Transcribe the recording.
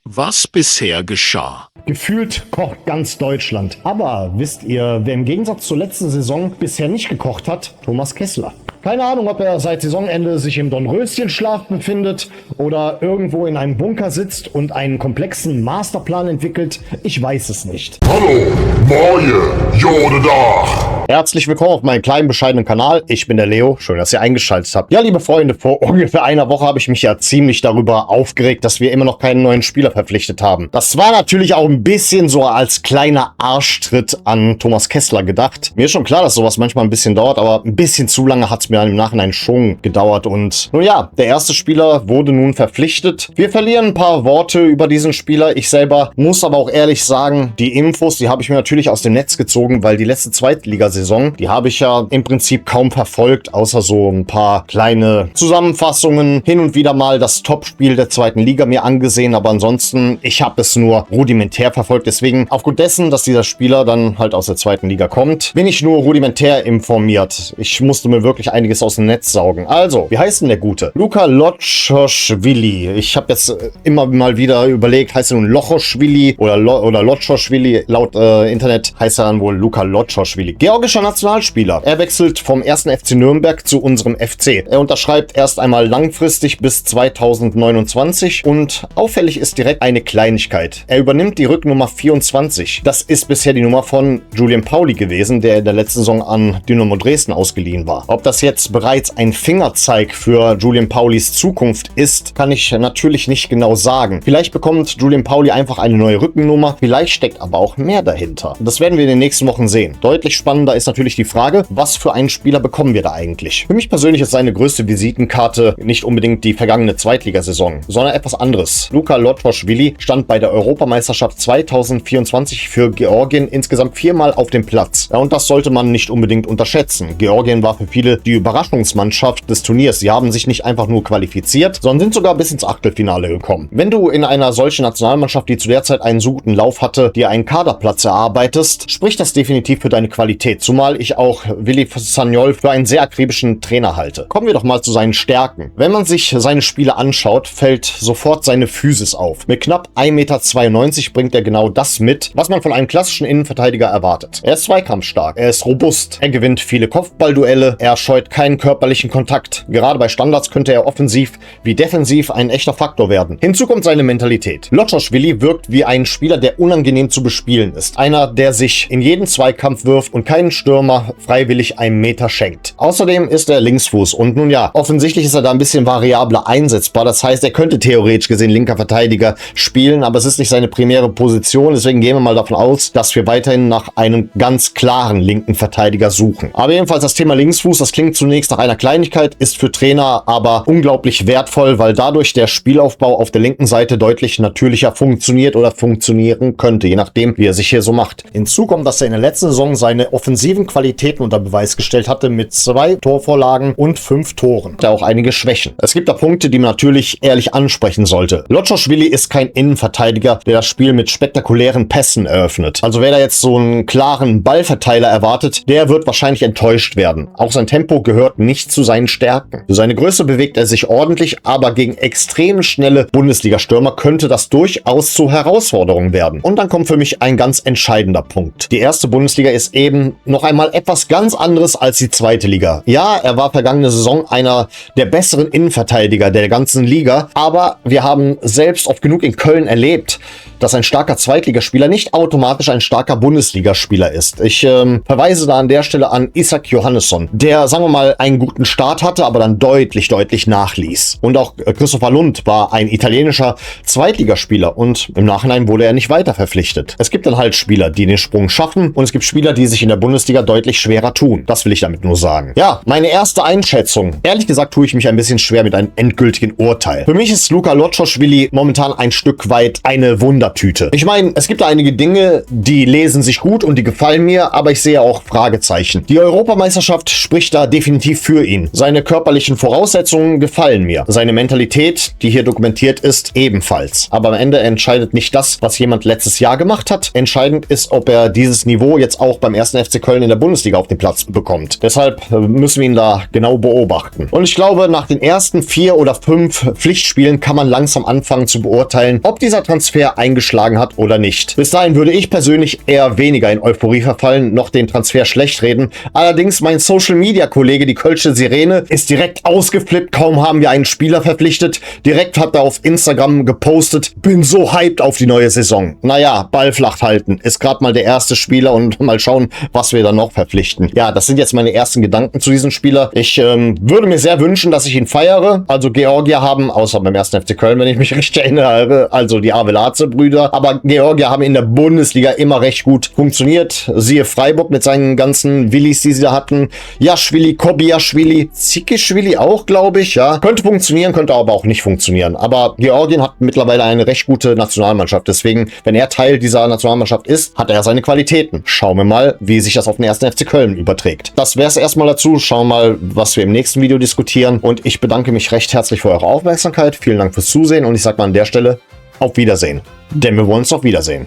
Was bisher geschah. Gefühlt kocht ganz Deutschland. Aber wisst ihr, wer im Gegensatz zur letzten Saison bisher nicht gekocht hat? Thomas Kessler. Keine Ahnung, ob er seit Saisonende sich im Dornröschenschlaf befindet oder irgendwo in einem Bunker sitzt und einen komplexen Masterplan entwickelt. Ich weiß es nicht. Hallo, Moje, Jode Dach. Herzlich willkommen auf meinem kleinen, bescheidenen Kanal. Ich bin der Leo. Schön, dass ihr eingeschaltet habt. Ja, liebe Freunde, vor ungefähr einer Woche habe ich mich ja ziemlich darüber aufgeregt, dass wir immer noch keinen neuen Spieler verpflichtet haben. Das war natürlich auch ein bisschen so als kleiner Arschtritt an Thomas Kessler gedacht. Mir ist schon klar, dass sowas manchmal ein bisschen dauert, aber ein bisschen zu lange hat es mir dann im Nachhinein schon gedauert. Und nun ja, der erste Spieler wurde nun verpflichtet. Wir verlieren ein paar Worte über diesen Spieler. Ich selber muss aber auch ehrlich sagen, die Infos, die habe ich mir natürlich aus dem Netz gezogen, weil die letzte Zweitligasaison, die habe ich ja im Prinzip kaum verfolgt, außer so ein paar kleine Zusammenfassungen, hin und wieder mal das Topspiel der zweiten Liga mir angesehen, aber ansonsten, ich habe es nur rudimentär verfolgt. Deswegen, aufgrund dessen, dass dieser Spieler dann halt aus der zweiten Liga kommt, bin ich nur rudimentär informiert. Ich musste mir wirklich einiges aus dem Netz saugen. Also, wie heißt denn der Gute? Luka Lochoschwili. Ich habe jetzt immer mal wieder überlegt, heißt er nun Lochoschwili oder Lochoschwili? Laut Internet heißt er dann wohl Luka Lochoschwili. Georgischer Nationalspieler. Er wechselt vom 1. FC Nürnberg zu unserem FC. Er unterschreibt erst einmal langfristig bis 2029 und auffällig ist direkt eine Kleinigkeit. Er übernimmt die Rücknummer 24. Das ist bisher die Nummer von Julian Pauli gewesen, der in der letzten Saison an Dynamo Dresden ausgeliehen war. Ob das jetzt bereits ein Fingerzeig für Julian Paulis Zukunft ist, kann ich natürlich nicht genau sagen. Vielleicht bekommt Julian Pauli einfach eine neue Rückennummer, vielleicht steckt aber auch mehr dahinter. Das werden wir in den nächsten Wochen sehen. Deutlich spannender ist natürlich die Frage, was für einen Spieler bekommen wir da eigentlich? Für mich persönlich ist seine größte Visitenkarte nicht unbedingt die vergangene Zweitligasaison, sondern etwas anderes. Luka Lochoschwili stand bei der Europameisterschaft 2024 für Georgien insgesamt 4-mal auf dem Platz. Ja, und das sollte man nicht unbedingt unterschätzen. Georgien war für viele die Überraschungsmannschaft des Turniers. Sie haben sich nicht einfach nur qualifiziert, sondern sind sogar bis ins Achtelfinale gekommen. Wenn du in einer solchen Nationalmannschaft, die zu der Zeit einen so guten Lauf hatte, dir einen Kaderplatz erarbeitest, spricht das definitiv für deine Qualität, zumal ich auch Willi Sagnol für einen sehr akribischen Trainer halte. Kommen wir doch mal zu seinen Stärken. Wenn man sich seine Spiele anschaut, fällt sofort seine Physis auf. Mit knapp 1,92 Meter bringt er genau das mit, was man von einem klassischen Innenverteidiger erwartet. Er ist zweikampfstark, er ist robust, er gewinnt viele Kopfballduelle, er scheut keinen körperlichen Kontakt. Gerade bei Standards könnte er offensiv wie defensiv ein echter Faktor werden. Hinzu kommt seine Mentalität. Lochoschwili wirkt wie ein Spieler, der unangenehm zu bespielen ist. Einer, der sich in jeden Zweikampf wirft und keinen Stürmer freiwillig einen Meter schenkt. Außerdem ist er Linksfuß und nun ja, offensichtlich ist er da ein bisschen variabler einsetzbar. Das heißt, er könnte theoretisch gesehen linker Verteidiger spielen, aber es ist nicht seine primäre Position. Deswegen gehen wir mal davon aus, dass wir weiterhin nach einem ganz klaren linken Verteidiger suchen. Aber jedenfalls das Thema Linksfuß, das klingt zunächst nach einer Kleinigkeit, ist für Trainer aber unglaublich wertvoll, weil dadurch der Spielaufbau auf der linken Seite deutlich natürlicher funktioniert oder funktionieren könnte, je nachdem, wie er sich hier so macht. Hinzu kommt, dass er in der letzten Saison seine offensiven Qualitäten unter Beweis gestellt hatte mit 2 Torvorlagen und 5 Toren. Da auch einige Schwächen. Es gibt da Punkte, die man natürlich ehrlich ansprechen sollte. Lochoschwili ist kein Innenverteidiger, der das Spiel mit spektakulären Pässen eröffnet. Also wer da jetzt so einen klaren Ballverteiler erwartet, der wird wahrscheinlich enttäuscht werden. Auch sein Tempo gehört nicht zu seinen Stärken. Für seine Größe bewegt er sich ordentlich, aber gegen extrem schnelle Bundesliga-Stürmer könnte das durchaus zur Herausforderung werden. Und dann kommt für mich ein ganz entscheidender Punkt. Die erste Bundesliga ist eben noch einmal etwas ganz anderes als die zweite Liga. Ja, er war vergangene Saison einer der besseren Innenverteidiger der ganzen Liga, aber wir haben selbst oft genug in Köln erlebt, dass ein starker Zweitligaspieler nicht automatisch ein starker Bundesligaspieler ist. Ich verweise da an der Stelle an Isak Johannesson, der, sagen wir mal, einen guten Start hatte, aber dann deutlich nachließ. Und auch Christopher Lund war ein italienischer Zweitligaspieler und im Nachhinein wurde er nicht weiter verpflichtet. Es gibt dann halt Spieler, die den Sprung schaffen und es gibt Spieler, die sich in der Bundesliga deutlich schwerer tun. Das will ich damit nur sagen. Ja, meine erste Einschätzung. Ehrlich gesagt tue ich mich ein bisschen schwer mit einem endgültigen Urteil. Für mich ist Luka Lochoschwili momentan ein Stück weit eine Wundertüte. Ich meine, es gibt da einige Dinge, die lesen sich gut und die gefallen mir, aber ich sehe auch Fragezeichen. Die Europameisterschaft spricht da definitiv für ihn. Seine körperlichen Voraussetzungen gefallen mir. Seine Mentalität, die hier dokumentiert ist, ebenfalls. Aber am Ende entscheidet nicht das, was jemand letztes Jahr gemacht hat. Entscheidend ist, ob er dieses Niveau jetzt auch beim 1. FC Köln in der Bundesliga auf den Platz bekommt. Deshalb müssen wir ihn da genau beobachten. Und ich glaube, nach den ersten 4 oder 5 Pflichtspielen kann man langsam anfangen zu beurteilen, ob dieser Transfer eingeschlagen hat oder nicht. Bis dahin würde ich persönlich eher weniger in Euphorie verfallen, noch den Transfer schlecht reden. Allerdings mein Social-Media-Kollege, die Kölsche Sirene, ist direkt ausgeflippt. Kaum haben wir einen Spieler verpflichtet. Direkt hat er auf Instagram gepostet, bin so hyped auf die neue Saison. Naja, Ball flach halten. Ist gerade mal der erste Spieler und mal schauen, was wir dann noch verpflichten. Ja, das sind jetzt meine ersten Gedanken zu diesem Spieler. Ich würde mir sehr wünschen, dass ich ihn feiere. Also Georgier haben, außer beim 1. FC Köln, wenn ich mich richtig erinnere, also die Avelaze-Brüder. Aber Georgier haben in der Bundesliga immer recht gut funktioniert. Siehe Freiburg mit seinen ganzen Willis, die sie da hatten. Jaschwili, Kobiaschwili, Zikischwili auch, glaube ich. Ja, könnte funktionieren, könnte aber auch nicht funktionieren. Aber Georgien hat mittlerweile eine recht gute Nationalmannschaft. Deswegen, wenn er Teil dieser Nationalmannschaft ist, hat er seine Qualitäten. Schauen wir mal, wie sich das auf den 1. FC Köln überträgt. Das wäre es erstmal dazu. Schauen wir mal, was wir im nächsten Video diskutieren. Und ich bedanke mich recht herzlich für eure Aufmerksamkeit. Vielen Dank fürs Zusehen und ich sage mal an der Stelle auf Wiedersehen. Denn wir wollen uns auf Wiedersehen.